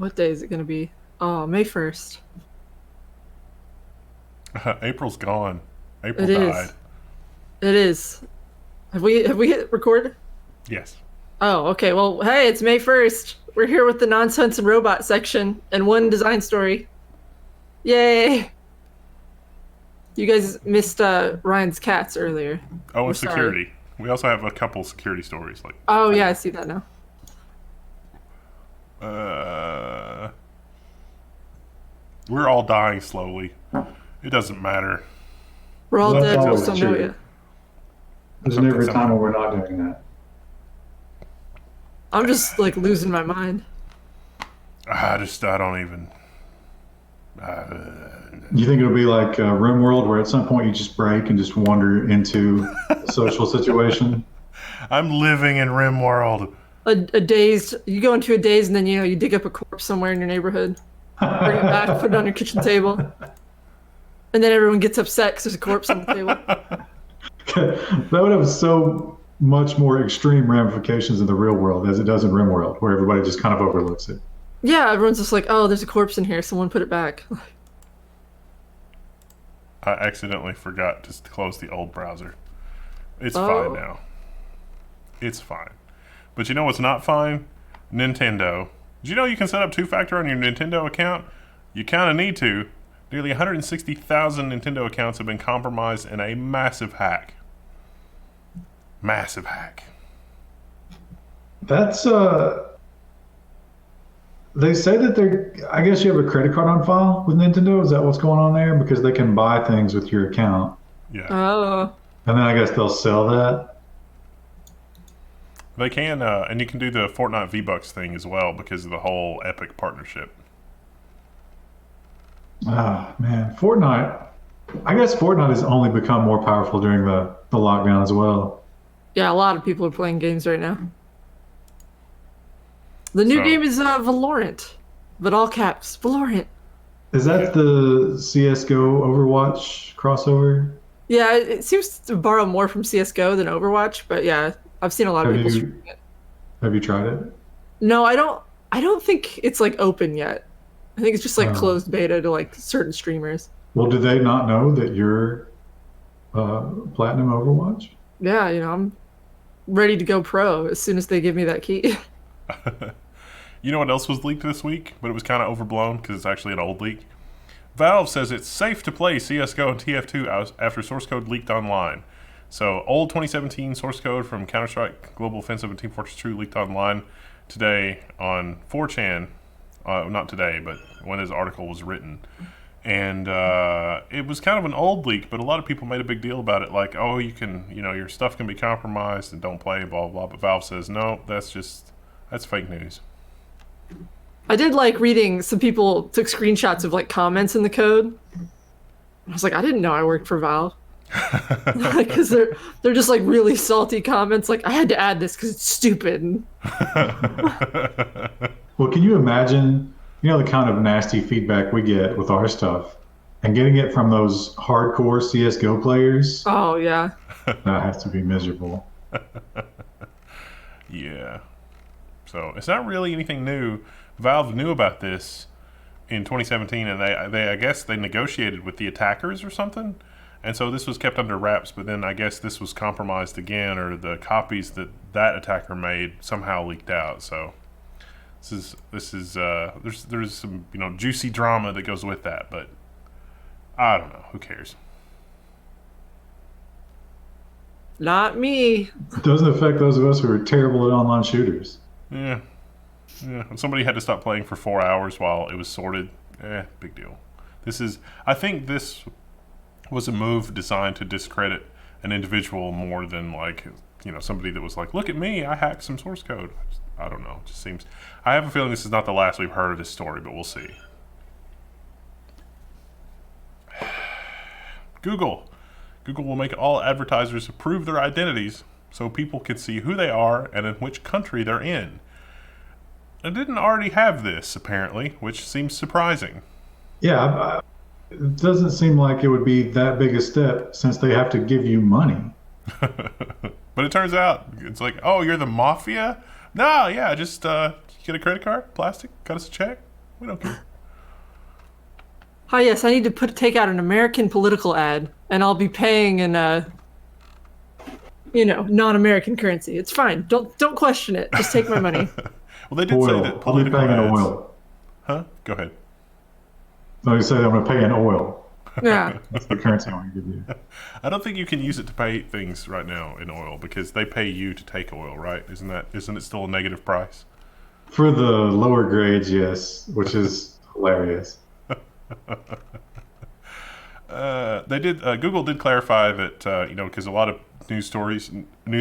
What day is it going to be? Oh, May 1st. April's gone. April It died. is. It is. Have we hit record? Yes. Oh, okay. Well, hey, it's May 1st. We're here with the nonsense and robot section and one design story. Yay! You guys missed Ryan's cats earlier. Oh, We're and sorry. security. We also have a couple security stories. Oh yeah, I see that now. Uh, we're all dying slowly. It doesn't matter. We're all Well, that's dead. We just always don't know true. yet. There's Something, never a time something. when we're not doing that. I'm just like losing my mind. I don't even. You think it'll be like RimWorld, where at some point you just break and just wander into a social situation? I'm living in RimWorld. A dazed. You go into a daze and then you dig up a corpse somewhere in your neighborhood, bring it back, put it on your kitchen table, and then everyone gets upset because there's a corpse on the table. That would have so much more extreme ramifications in the real world as it does in RimWorld, where everybody just kind of overlooks it. Yeah, everyone's just like, oh, there's a corpse in here. Someone put it back. I accidentally forgot to close the old browser. It's Oh. fine now. It's fine. But you know what's not fine? Nintendo. Did you know you can set up two-factor on your Nintendo account? You kind of need to. Nearly 160,000 Nintendo accounts have been compromised in a massive hack. Massive hack. That's they say that they're. I guess you have a credit card on file with Nintendo. Is that what's going on there? Because they can buy things with your account, Yeah. Oh, and then I guess they'll sell that. They can, and you can do the Fortnite V-Bucks thing as well because of the whole Epic partnership. Ah, man, Fortnite. I guess Fortnite has only become more powerful during the lockdown as well. yeah, a lot of people are playing games right now. The new So- game is Valorant, but all caps, Valorant. Is that the CS:GO Overwatch crossover? Yeah, it seems to borrow more from CS:GO than Overwatch, but yeah, I've seen a lot of Have people you streaming it. have you tried it? No, I don't. I don't think it's like open yet. I think it's just like Oh. closed beta to like certain streamers. Well, do they not know that you're platinum Overwatch? Yeah, I'm ready to go pro as soon as they give me that key. You know what else was leaked this week, but it was kind of overblown because it's actually an old leak? Valve says it's safe to play CSGO and TF2 after source code leaked online. So, old 2017 source code from Counter-Strike, Global Offensive, and Team Fortress 2 leaked online today on 4chan. Not today, but when this article was written. And it was kind of an old leak, but a lot of people made a big deal about it. Like, oh, you can, your stuff can be compromised and don't play, blah, blah, blah. But Valve says, no, that's fake news. I did like reading some people took screenshots of like comments in the code. I was like, I didn't know I worked for Valve. Because they're just like really salty comments. Like I had to add this because it's stupid. Well, can you imagine, the kind of nasty feedback we get with our stuff and getting it from those hardcore CSGO players? Oh yeah. That has to be miserable. Yeah. So it's not really anything new. Valve knew about this in 2017, and they I guess they negotiated with the attackers or something, and so this was kept under wraps. But then I guess this was compromised again, or the copies that attacker made somehow leaked out. So this is there's some juicy drama that goes with that, but I don't know. Who cares? Not me. It doesn't affect those of us who are terrible at online shooters. Yeah. Yeah, if somebody had to stop playing for 4 hours while it was sorted, big deal. I think this was a move designed to discredit an individual more than somebody that was like, look at me, I hacked some source code. I don't know, it just seems, I have a feeling this is not the last we've heard of this story, but we'll see. Google will make all advertisers prove their identities so people can see who they are and in which country they're in. It didn't already have this, apparently, which seems surprising. Yeah, it doesn't seem like it would be that big a step since they have to give you money. But it turns out, it's like, oh, you're the mafia? No, yeah, just get a credit card, plastic, cut us a check. We don't care. Hi, yes, I need to take out an American political ad, and I'll be paying in non-American currency. It's fine. Don't question it. Just take my money. Well, they did say Oil. that I'll be political paying in ads. oil. Huh? Go ahead. No, you said I'm going to pay in oil. Yeah. That's the currency I want to give you. I don't think you can use it to pay things right now in oil because they pay you to take oil, right? Isn't it still a negative price? For the lower grades, yes, which is hilarious. Google did clarify that because a lot of news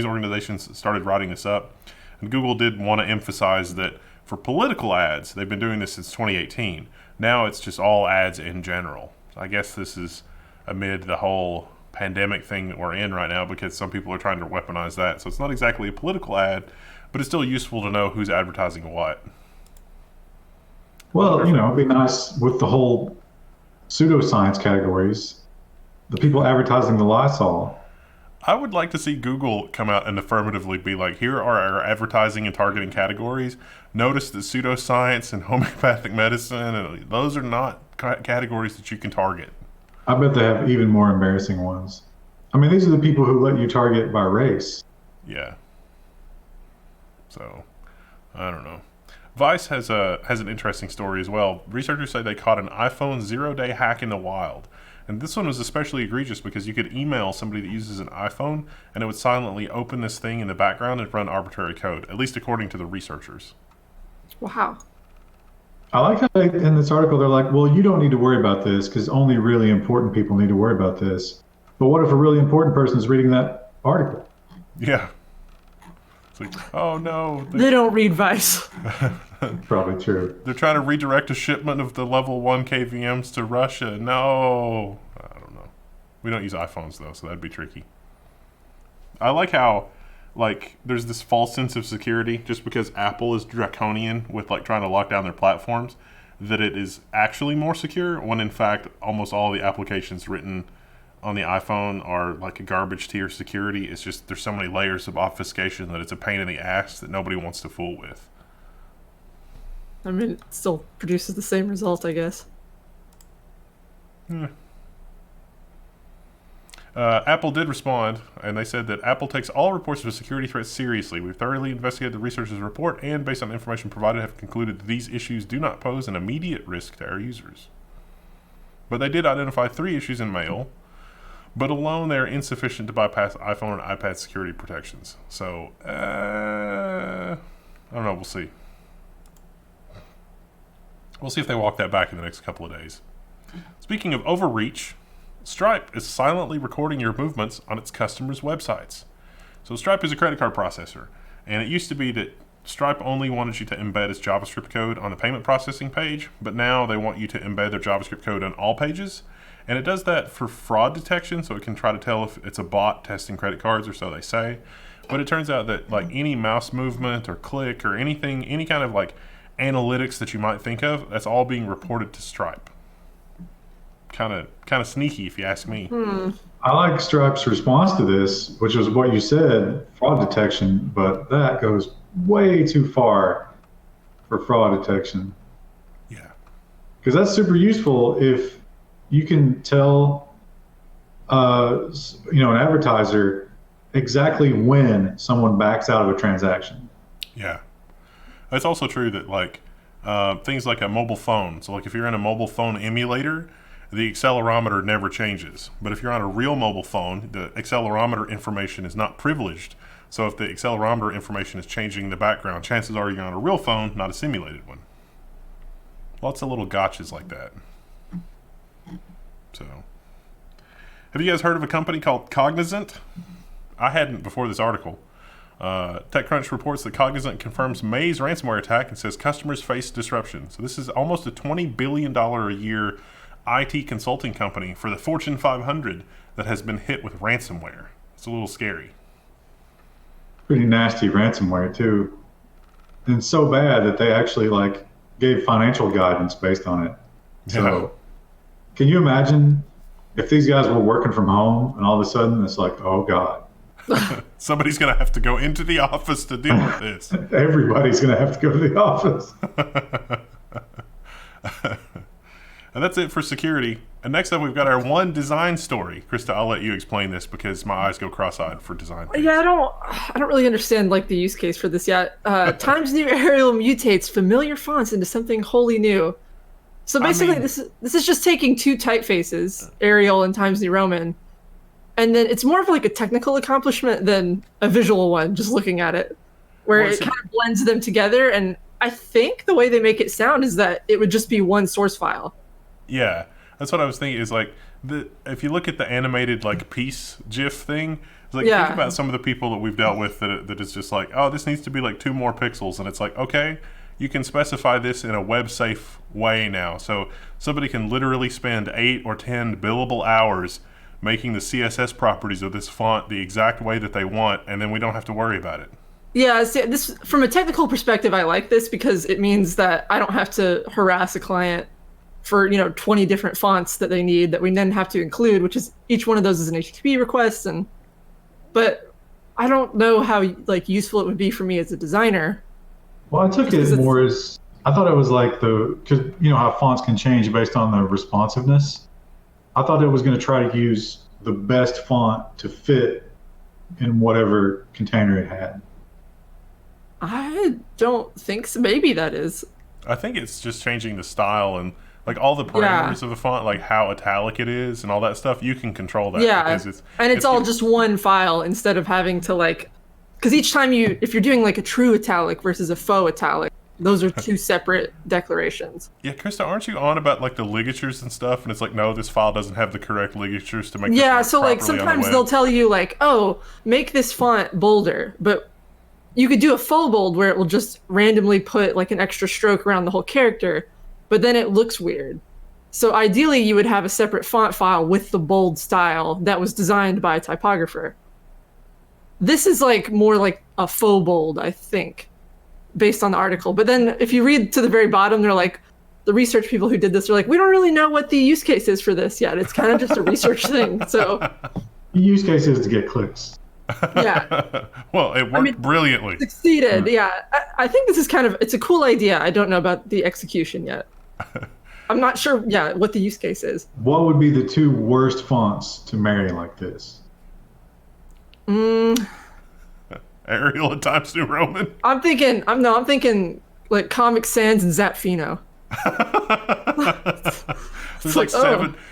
organizations started writing this up, and Google did want to emphasize that for political ads, they've been doing this since 2018. Now it's just all ads in general. So I guess this is amid the whole pandemic thing that we're in right now because some people are trying to weaponize that. So it's not exactly a political ad, but it's still useful to know who's advertising what. Well, it'd be nice with the whole pseudoscience categories, the people advertising the Lysol. I would like to see Google come out and affirmatively be like, here are our advertising and targeting categories. Notice that pseudoscience and homeopathic medicine, and those are not categories that you can target. I bet they have even more embarrassing ones. I mean, these are the people who let you target by race. Yeah. So, I don't know. Vice has an interesting story as well. Researchers say they caught an iPhone 0-day hack in the wild. And this one was especially egregious because you could email somebody that uses an iPhone and it would silently open this thing in the background and run arbitrary code, at least according to the researchers. Wow. I like how in this article they're like, well, you don't need to worry about this because only really important people need to worry about this. But what if a really important person is reading that article? Yeah. It's like, oh no. They don't read Vice. Probably true. They're trying to redirect a shipment of the Level 1 KVMs to Russia. No. I don't know. We don't use iPhones, though, so that'd be tricky. I like how, there's this false sense of security just because Apple is draconian with, trying to lock down their platforms, that it is actually more secure when, in fact, almost all the applications written on the iPhone are like a garbage tier security. It's just there's so many layers of obfuscation that it's a pain in the ass that nobody wants to fool with. I mean, it still produces the same result, I guess. Apple did respond, and they said that Apple takes all reports of security threats seriously. We've thoroughly investigated the researchers' report and, based on the information provided, have concluded that these issues do not pose an immediate risk to our users. But they did identify 3 issues in Mail, but alone they are insufficient to bypass iPhone and iPad security protections. So, I don't know, we'll see. We'll see if they walk that back in the next couple of days. Speaking of overreach, Stripe is silently recording your movements on its customers' websites. So Stripe is a credit card processor, and it used to be that Stripe only wanted you to embed its JavaScript code on the payment processing page, but now they want you to embed their JavaScript code on all pages. And it does that for fraud detection, so it can try to tell if it's a bot testing credit cards, or so they say. But it turns out that any mouse movement or click or anything, any kind of analytics that you might think of, that's all being reported to Stripe. Kind of sneaky, if you ask me. I like Stripe's response to this, which was what you said, fraud detection, but that goes way too far for fraud detection. Yeah. Because that's super useful if you can tell, an advertiser exactly when someone backs out of a transaction. Yeah. It's also true that things like a mobile phone. So if you're in a mobile phone emulator, the accelerometer never changes. But if you're on a real mobile phone, the accelerometer information is not privileged. So if the accelerometer information is changing in the background, chances are you're on a real phone, not a simulated one. Lots of little gotchas like that. So, have you guys heard of a company called Cognizant? I hadn't before this article. TechCrunch reports that Cognizant confirms May's ransomware attack and says customers face disruption. So this is almost a $20 billion a year IT consulting company for the Fortune 500 that has been hit with ransomware. It's a little scary. Pretty nasty ransomware too. And so bad that they actually gave financial guidance based on it. So can you imagine if these guys were working from home and all of a sudden it's like, oh God. Somebody's going to have to go into the office to deal with this. Everybody's going to have to go to the office. And that's it for security. And next up, we've got our one design story. Krista, I'll let you explain this because my eyes go cross-eyed for design things. Yeah, I don't really understand like the use case for this yet. Times New Arial mutates familiar fonts into something wholly new. So basically, this is just taking two typefaces, Arial and Times New Roman, and then it's more of like a technical accomplishment than a visual one. Just looking at it, where it kind of blends them together. And I think the way they make it sound is that it would just be one source file. Yeah, that's what I was thinking. Is like if you look at the animated like piece GIF thing, it's like think about some of the people that we've dealt with that is just like, oh, this needs to be like 2 more pixels, and it's like, okay, you can specify this in a web safe way now, so somebody can literally spend 8 or 10 billable hours making the CSS properties of this font the exact way that they want, and then we don't have to worry about it. Yeah, see, this from a technical perspective, I like this because it means that I don't have to harass a client for 20 different fonts that they need that we then have to include, which is each one of those is an HTTP request. But I don't know how like useful it would be for me as a designer. Well, I took it more as I thought it was like because you know how fonts can change based on the responsiveness. I thought it was going to try to use the best font to fit in whatever container it had. I don't think so. Maybe that is. I think it's just changing the style and like all the parameters of a font, like how italic it is and all that stuff. You can control that. Yeah, because it's all just one file instead of having to like, because each time if you're doing like a true italic versus a faux italic, those are 2 separate declarations. Yeah, Krista, aren't you on about like the ligatures and stuff? And it's like, no, this file doesn't have the correct ligatures to make. Yeah, this so like sometimes they'll tell you like, oh, make this font bolder, but you could do a faux bold where it will just randomly put like an extra stroke around the whole character, but then it looks weird. So ideally, you would have a separate font file with the bold style that was designed by a typographer. This is like more like a faux bold, I think, based on the article. But then if you read to the very bottom, they're like, the research people who did this are like, we don't really know what the use case is for this yet. It's kind of just a research thing. So the use case is to get clicks. Yeah. Well, it worked brilliantly. Succeeded. Yeah. I think this is it's a cool idea. I don't know about the execution yet. I'm not sure, what the use case is. What would be the 2 worst fonts to marry like this? Arial and Times New Roman. I'm thinking like Comic Sans and Zapfino. There's like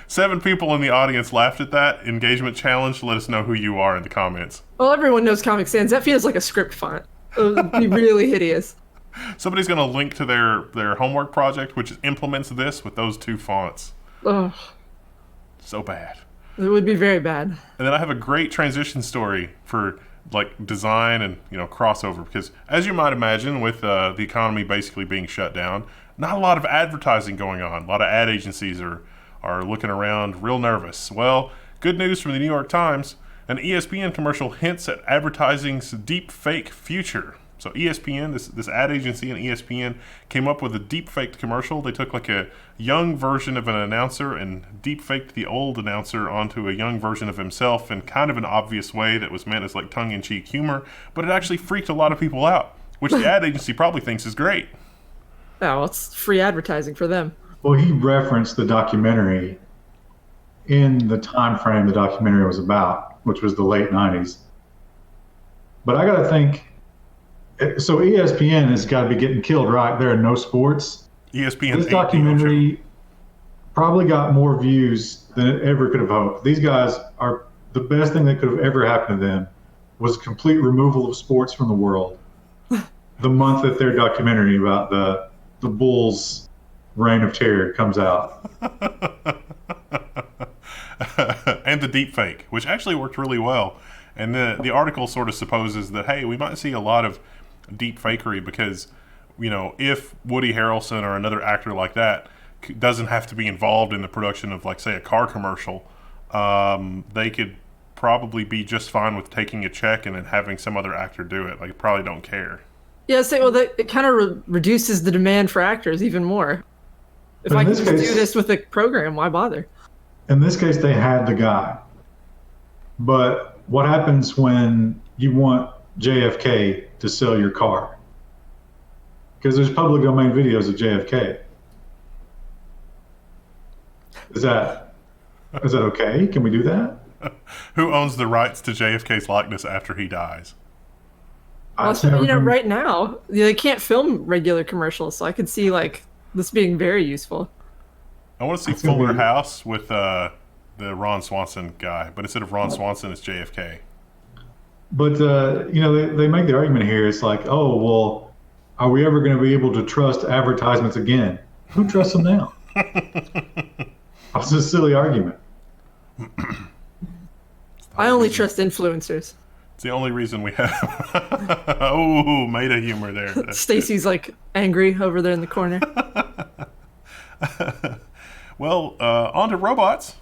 seven people in the audience laughed at that engagement challenge. Let us know who you are in the comments. Well, everyone knows Comic Sans. Zapfino's like a script font. It would be really hideous. Somebody's going to link to their homework project, which implements this with those 2 fonts. Ugh. So bad. It would be very bad. And then I have a great transition story for like design and crossover, because as you might imagine, with the economy basically being shut down, not a lot of advertising going on. A lot of ad agencies are looking around real nervous. Well, good news from the New York Times. An ESPN commercial hints at advertising's deepfake future. So ESPN, this ad agency and ESPN came up with a deepfaked commercial. They took like a young version of an announcer and deepfaked the old announcer onto a young version of himself in kind of an obvious way that was meant as like tongue-in-cheek humor, but it actually freaked a lot of people out, which the ad agency probably thinks is great. Oh, well, it's free advertising for them. Well, he referenced the documentary in the time frame the documentary was about, which was the late 90s. But I got to think, so ESPN has got to be getting killed, right? There are no sports. ESPN. This documentary probably got more views than it ever could have hoped. These guys are the best thing that could have ever happened to them was complete removal of sports from the world. The month that their documentary about the Bulls' reign of terror comes out. And the deepfake, which actually worked really well. And the article sort of supposes that, hey, we might see a lot of deep fakery because, if Woody Harrelson or another actor like that doesn't have to be involved in the production of, like, say, a car commercial, they could probably be just fine with taking a check and then having some other actor do it. Like, probably don't care. Yeah, it kind of reduces the demand for actors even more. If I can just do this with a program, why bother? In this case, they had the guy. But what happens when you want JFK to sell your car? Because there's public domain videos of JFK. Is that okay? Can we do that? Who owns the rights to JFK's likeness after he dies? Well, right now they can't film regular commercials, so I could see like this being very useful. I want to see Fuller House with the Ron Swanson guy, but instead of Ron Swanson, it's JFK. But they make the argument here. It's like, oh well, are we ever going to be able to trust advertisements again? Who trusts them now? It's a silly argument. I only trust influencers. It's the only reason we have. Oh, meta humor there. Stacy's like angry over there in the corner. Well, on to robots.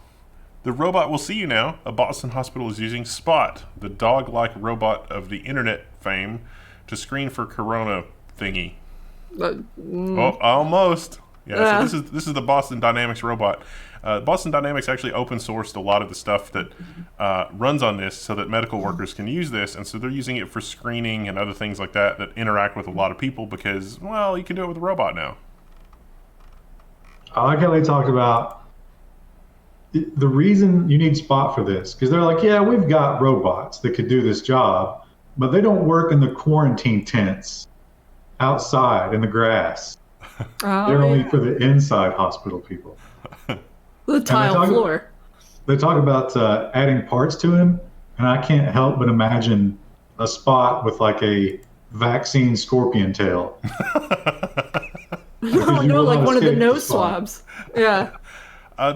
The robot will see you now. A Boston hospital is using Spot, the dog-like robot of the internet fame, to screen for corona thingy. Oh, almost. Yeah. So this is the Boston Dynamics robot. Boston Dynamics actually open sourced a lot of the stuff that runs on this so that medical workers can use this, and so they're using it for screening and other things like that interact with a lot of people because, well, you can do it with a robot now. I like how they talked about the reason you need Spot for this, because they're like, yeah, we've got robots that could do this job, but they don't work in the quarantine tents outside in the grass. They're only for the inside hospital people. The tile floor. They talk about adding parts to him, and I can't help but imagine a Spot with like a vaccine scorpion tail. No, like one of the nose swabs. Yeah.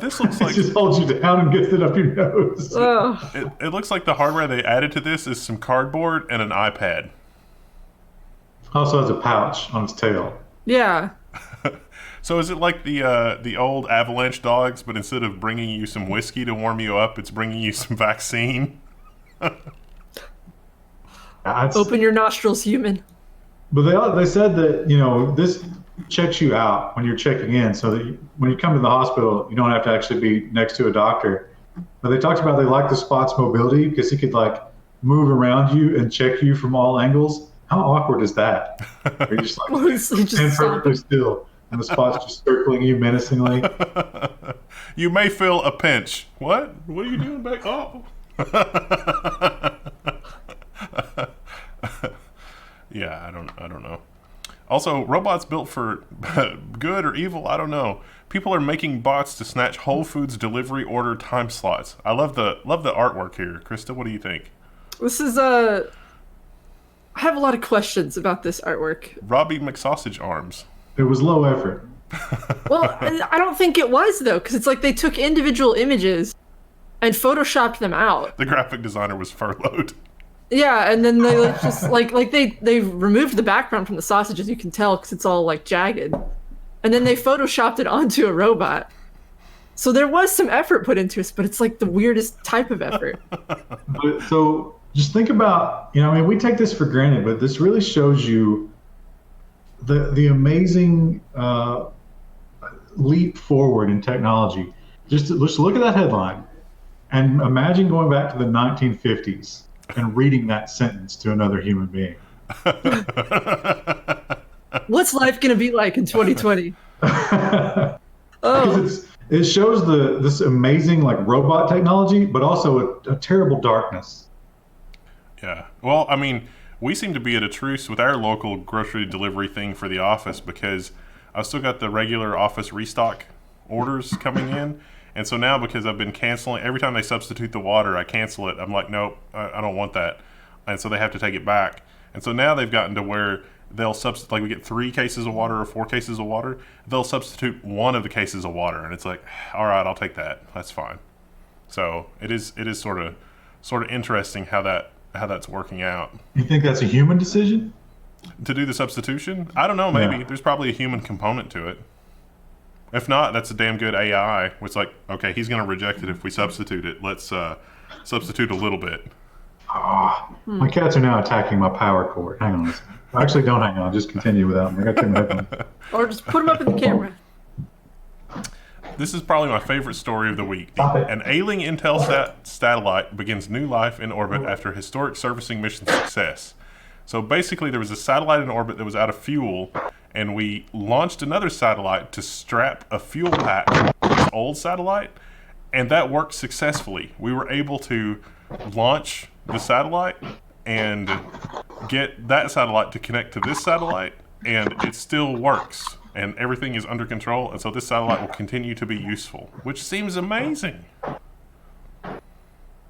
This looks like it just holds you down and gets it up your nose. It looks like the hardware they added to this is some cardboard and an iPad. Also has a pouch on its tail. Yeah. So is it like the old Avalanche dogs, but instead of bringing you some whiskey to warm you up, it's bringing you some vaccine? Open your nostrils, human. But they said that this checks you out when you're checking in, so that when you come to the hospital, you don't have to actually be next to a doctor. But they talked about they like the Spot's mobility because he could like move around you and check you from all angles. How awkward is that? You're just like stand perfectly still, and the Spot's just circling you menacingly. You may feel a pinch. What? What are you doing back? Oh. Yeah, I don't know. Also, robots built for good or evil, I don't know. People are making bots to snatch Whole Foods delivery order time slots. I love the artwork here. Krista, what do you think? This is I have a lot of questions about this artwork. Robbie McSausage arms. It was low effort. Well, I don't think it was though, because it's like they took individual images and photoshopped them out. The graphic designer was furloughed. Yeah, and then they just like they removed the background from the sausage, as you can tell, because it's all like jagged, and then they photoshopped it onto a robot. So there was some effort put into it, but it's like the weirdest type of effort. So just think about, we take this for granted, but this really shows you the amazing leap forward in technology. Just look at that headline and imagine going back to the 1950s. And reading that sentence to another human being. What's life going to be like in 2020? Because it shows this amazing like robot technology, but also a terrible darkness. Yeah. Well, I mean, we seem to be at a truce with our local grocery delivery thing for the office because I've still got the regular office restock orders coming in. And so now, because I've been canceling, every time they substitute the water, I cancel it. I'm like, nope, I don't want that. And so they have to take it back. And so now they've gotten to where they'll substitute, like we get 3 cases of water or 4 cases of water, they'll substitute one of the cases of water. And it's like, all right, I'll take that. That's fine. So it is sort of interesting how that's working out. You think that's a human decision? To do the substitution? I don't know, maybe. Yeah. There's probably a human component to it. If not, that's a damn good AI. It's like, okay, he's going to reject it if we substitute it. Let's substitute a little bit. My cats are now attacking my power cord. Hang on a second. Actually, don't hang on. Just continue without them. I got to take my headphones. Or just put them up in the camera. This is probably my favorite story of the week. An Ailing Intelsat satellite begins new life in orbit after historic servicing mission success. So basically, there was a satellite in orbit that was out of fuel, and we launched another satellite to strap a fuel pack this old satellite, and that worked successfully. We were able to launch the satellite and get that satellite to connect to this satellite, and it still works, and everything is under control, and so this satellite will continue to be useful, which seems amazing.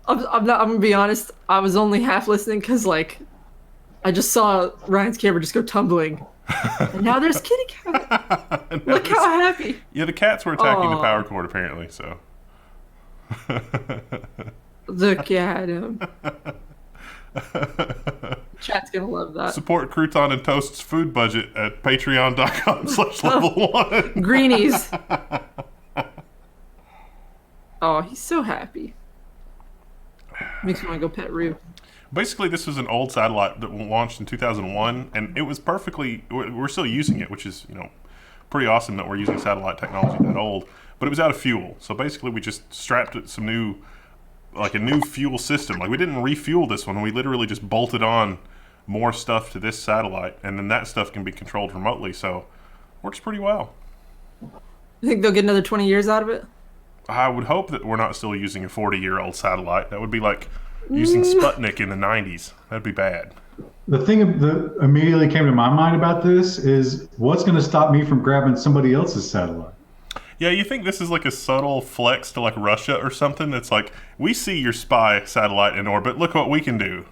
I'm gonna be honest. I was only half listening because like I just saw Ryan's camera just go tumbling, and now there's kitty cat. Look how happy. Yeah, the cats were attacking the power cord apparently. So look at him. Chat's gonna love that. Support Crouton and Toast's food budget at patreon.com/level1. Greenies. Oh, he's so happy. Makes me want to go pet Rue. Basically, this was an old satellite that launched in 2001, and it was perfectly. We're still using it, which is pretty awesome that we're using satellite technology that old. But it was out of fuel, so basically we just strapped it a new fuel system. Like we didn't refuel this one; we literally just bolted on more stuff to this satellite, and then that stuff can be controlled remotely. So, works pretty well. You think they'll get another 20 years out of it? I would hope that we're not still using a 40-year-old satellite. That would be like using Sputnik in the 90s. That'd be bad. The thing that immediately came to my mind about this is what's going to stop me from grabbing somebody else's satellite? Yeah, you think this is like a subtle flex to like Russia or something? That's like, we see your spy satellite in orbit. Look what we can do.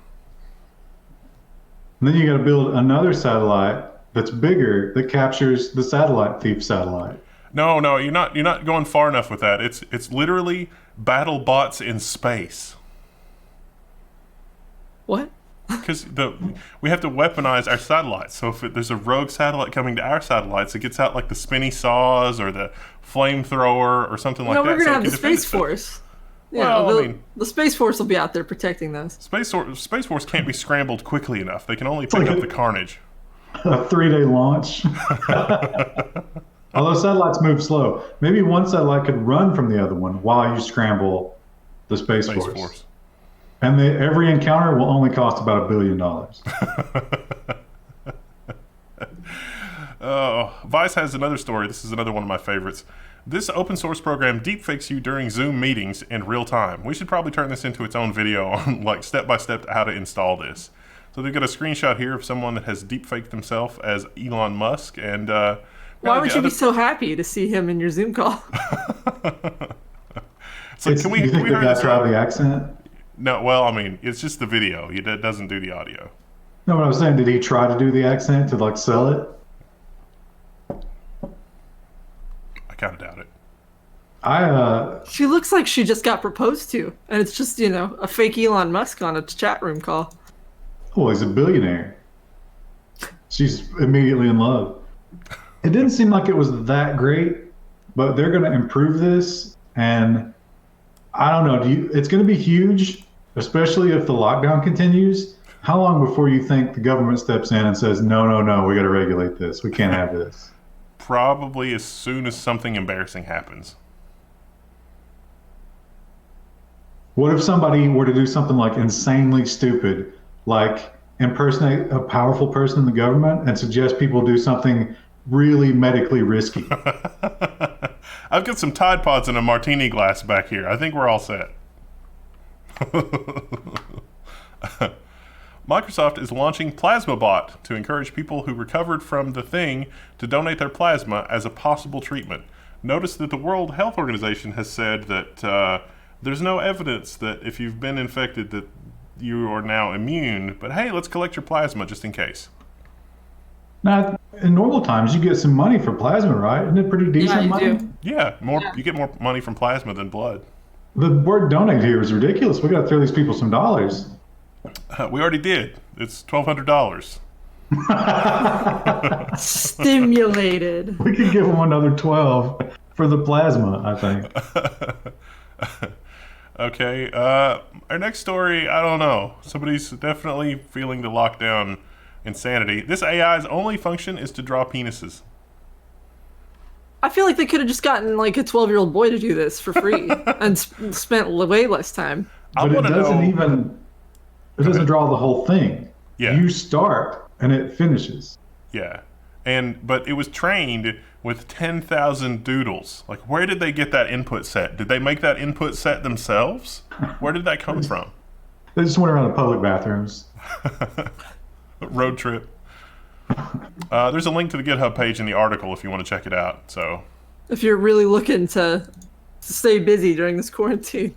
And then you got to build another satellite that's bigger that captures the satellite thief satellite. No, you're not going far enough with that. It's literally battle bots in space. What? Because we have to weaponize our satellites. So if there's a rogue satellite coming to our satellites, it gets out like the spinny saws or the flamethrower or something like that. No, we're gonna so have the Space Force. Yeah, well, the Space Force will be out there protecting those. Space Force can't be scrambled quickly enough. They can only pick up the carnage. A 3-day launch. Although satellites move slow, maybe one satellite could run from the other one while you scramble the Space Force. And every encounter will only cost about $1 billion. Vice has another story. This is another one of my favorites. This open source program deepfakes you during Zoom meetings in real time. We should probably turn this into its own video on like step-by-step how to install this. So they've got a screenshot here of someone that has deepfaked himself as Elon Musk. And why would you be so happy to see him in your Zoom call? So can we hear this out the accent? No, well, I mean, it's just the video. It doesn't do the audio. No, what I was saying, did he try to do the accent to like sell it? I kind of doubt it. She looks like she just got proposed to, and it's just, a fake Elon Musk on a chat room call. Oh, he's a billionaire. She's immediately in love. It didn't seem like it was that great, but they're going to improve this, and I don't know. It's going to be huge, especially if the lockdown continues. How long before you think the government steps in and says, no, we got to regulate this. We can't have this. Probably as soon as something embarrassing happens. What if somebody were to do something like insanely stupid, like impersonate a powerful person in the government and suggest people do something really medically risky? I've got some Tide Pods in a martini glass back here. I think we're all set. Microsoft is launching plasmabot to encourage people who recovered from the thing to donate their plasma as a possible treatment. Notice that the World Health Organization has said that there's no evidence that if you've been infected that you are now immune, but hey, let's collect your plasma just in case. Now, in normal times, you get some money for plasma, right? Isn't it pretty decent money? Do. Yeah, you get more money from plasma than blood. The word donate here is ridiculous. We got to throw these people some dollars. We already did. It's $1,200. Stimulated. We could give them another 12 for the plasma, I think. Okay. Our next story, I don't know. Somebody's definitely feeling the lockdown insanity. This AI's only function is to draw penises. I feel like they could have just gotten like a 12-year-old boy to do this for free and spent way less time. But it doesn't draw the whole thing. Yeah. You start and it finishes. Yeah. But it was trained with 10,000 doodles. Like, where did they get that input set? Did they make that input set themselves? Where did that come from? They just went around the public bathrooms. Road trip. There's a link to the GitHub page in the article if you want to check it out. So, if you're really looking to stay busy during this quarantine.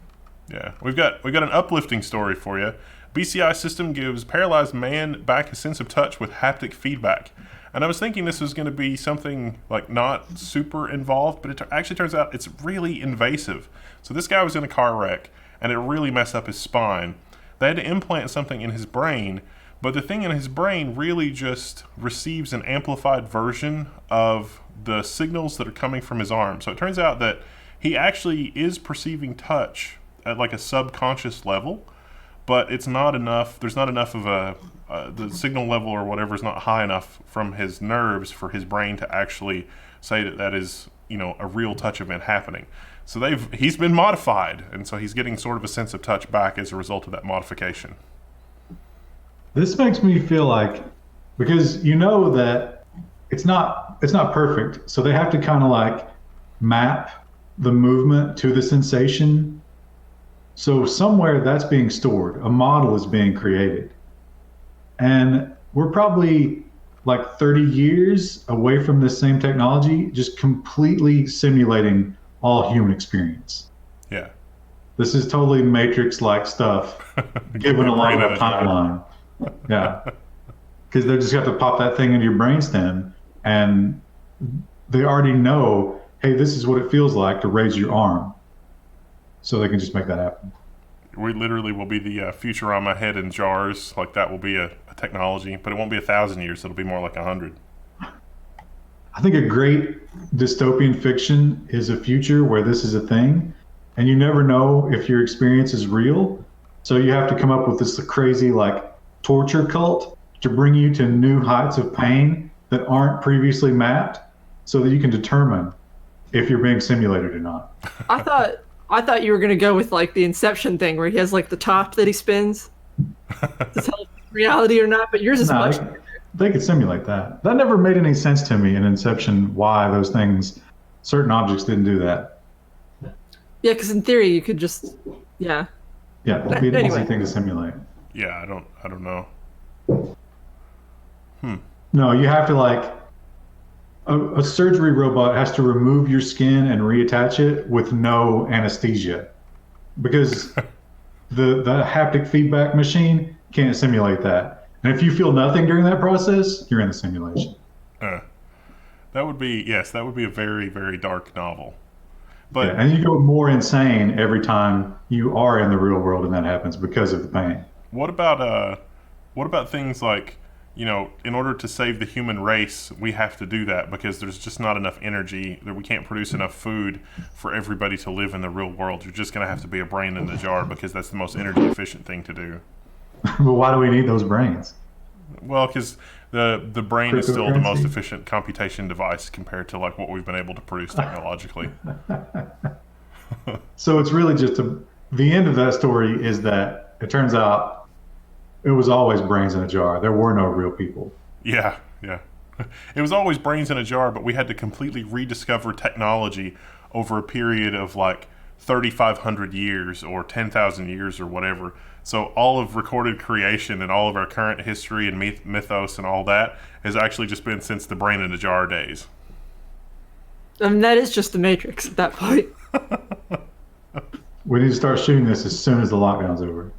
Yeah, we've got an uplifting story for you. BCI system gives paralyzed man back a sense of touch with haptic feedback. And I was thinking this was going to be something like not super involved, but it actually turns out it's really invasive. So this guy was in a car wreck, and it really messed up his spine. They had to implant something in his brain, but the thing in his brain really just receives an amplified version of the signals that are coming from his arm. So it turns out that he actually is perceiving touch at like a subconscious level, but it's not enough. There's not enough of the signal level or whatever is not high enough from his nerves for his brain to actually say that is, a real touch event happening. So he's been modified, and so he's getting sort of a sense of touch back as a result of that modification. This makes me feel like, because that it's not perfect, so they have to kind of like map the movement to the sensation. So somewhere that's being stored, a model is being created. And we're probably like 30 years away from this same technology, just completely simulating all human experience. Yeah. This is totally Matrix-like stuff, given along a timeline. Yeah. Because they just have to pop that thing into your brainstem, and they already know, hey, this is what it feels like to raise your arm. So they can just make that happen. We literally will be the Futurama head in jars. Like, that will be a technology, but it won't be 1,000 years. It'll be more like 100. I think a great dystopian fiction is a future where this is a thing, and you never know if your experience is real. So you have to come up with this crazy like torture cult to bring you to new heights of pain that aren't previously mapped, so that you can determine if you're being simulated or not. I thought you were gonna go with like the Inception thing where he has like the top that he spins to tell if it's reality or not, but yours is much. They could simulate that. That never made any sense to me in Inception, why those things, certain objects didn't do that. Yeah, because in theory you could just, yeah. Yeah, it'd be an easy thing to simulate. Yeah, I don't know. No, you have to like, a surgery robot has to remove your skin and reattach it with no anesthesia, because the haptic feedback machine can't simulate that. And if you feel nothing during that process, you're in the simulation. That would be a very, very dark novel. But yeah, and you go more insane every time you are in the real world and that happens because of the pain. What about things like, in order to save the human race, we have to do that because there's just not enough energy, that we can't produce enough food for everybody to live in the real world. You're just going to have to be a brain in the jar because that's the most energy efficient thing to do. But why do we need those brains? Well, because the brain is still the most efficient computation device compared to like what we've been able to produce technologically. So it's really just the end of that story is that it turns out it was always brains in a jar. There were no real people. Yeah. It was always brains in a jar, but we had to completely rediscover technology over a period of like 3,500 years or 10,000 years or whatever. So all of recorded creation and all of our current history and mythos and all that has actually just been since the brain in a jar days. I mean, that is just the Matrix at that point. We need to start shooting this as soon as the lockdown's over.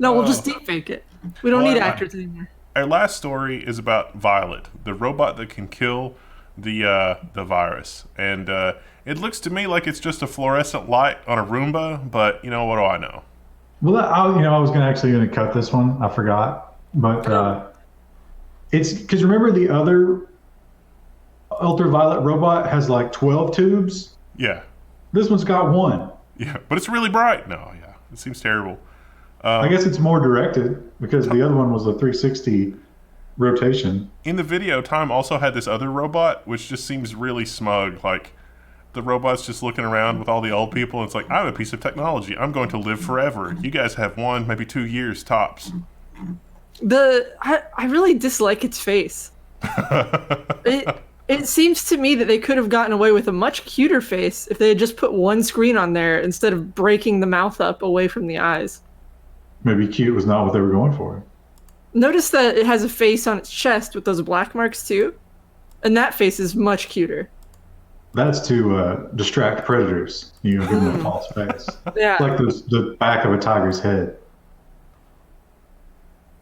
No, we'll just deepfake it. We don't need actors anymore. Our last story is about Violet, the robot that can kill the virus. And it looks to me like it's just a fluorescent light on a Roomba, but what do I know? Well, I was actually going to cut this one. I forgot. But it's because remember the other ultraviolet robot has like 12 tubes? Yeah. This one's got one. Yeah, but it's really bright. No, yeah, it seems terrible. I guess it's more directed because the other one was a 360 rotation. In the video, Time also had this other robot, which just seems really smug. Like, the robot's just looking around with all the old people, and it's like, I'm a piece of technology. I'm going to live forever. You guys have 1, maybe 2 years tops. I really dislike its face. It seems to me that they could have gotten away with a much cuter face if they had just put one screen on there instead of breaking the mouth up away from the eyes. Maybe cute was not what they were going for. Notice that it has a face on its chest with those black marks too, and that face is much cuter. That's to distract predators. You give them a false face. Yeah, It's like the back of a tiger's head.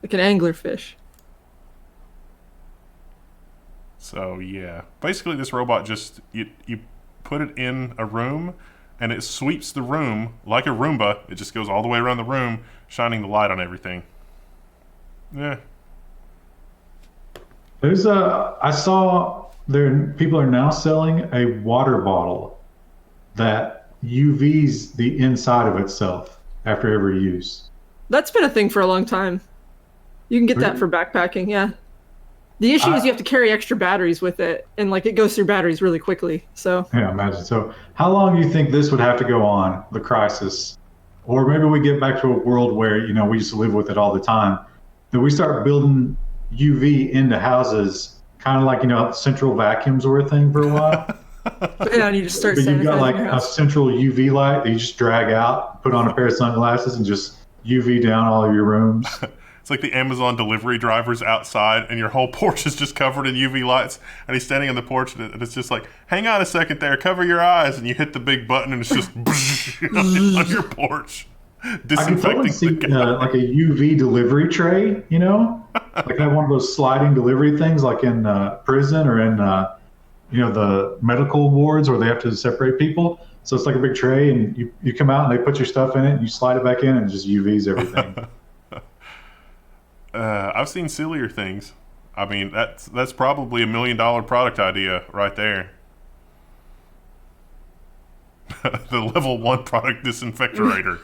like an anglerfish. So yeah, basically this robot just you put it in a room, and it sweeps the room like a Roomba. It just goes all the way around the room, shining the light on everything. Yeah. There's I saw people are now selling a water bottle that UVs the inside of itself after every use. That's been a thing for a long time. You can get that for backpacking, yeah. The issue is you have to carry extra batteries with it, and like it goes through batteries really quickly. So Yeah, imagine. So how long do you think this would have to go on, the crisis? Or maybe we get back to a world where, we used to live with it all the time. That we start building UV into houses, kind of like, central vacuums were a thing for a while. yeah, and you just start But you've got sanitizing like your a house. central UV light that you just drag out, put on a pair of sunglasses, and just UV down all of your rooms. It's like the Amazon delivery drivers outside, and your whole porch is just covered in UV lights, and he's standing on the porch, and it's just like, hang on a second there, cover your eyes, and you hit the big button, and it's just on your porch, I could disinfecting totally see the guy. like a UV delivery tray, like have one of those sliding delivery things, like in prison or in the medical wards where they have to separate people. So it's like a big tray, and you come out and they put your stuff in it, and you slide it back in, and it just UVs everything. I've seen sillier things. I mean, that's probably $1 million product idea right there. The Level 1 product disinfectorator.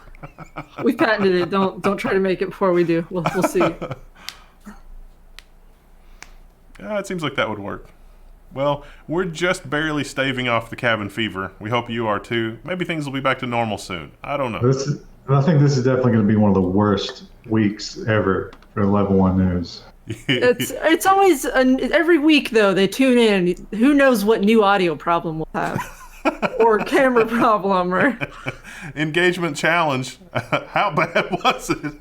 We patented it. Don't try to make it before we do. We'll see. Yeah, it seems like that would work. Well, we're just barely staving off the cabin fever. We hope you are too. Maybe things will be back to normal soon. I don't know. I think this is definitely going to be one of the worst weeks ever for Level 1 news. It's always every week though they tune in. Who knows what new audio problem we'll have, or camera problem, or Engagement challenge. How bad was it?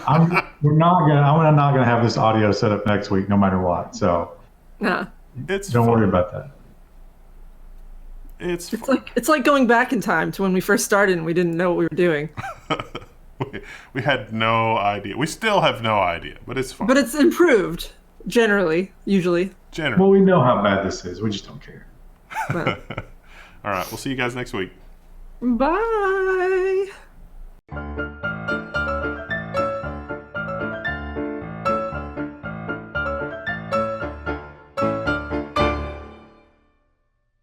I'm not gonna have this audio set up next week, no matter what. So nah. don't worry about that. It's like going back in time to when we first started and we didn't know what we were doing. We had no idea. We still have no idea, but it's fine. But it's improved usually. Well, we know how bad this is. We just don't care. Well, All right, we'll see you guys next week. bye.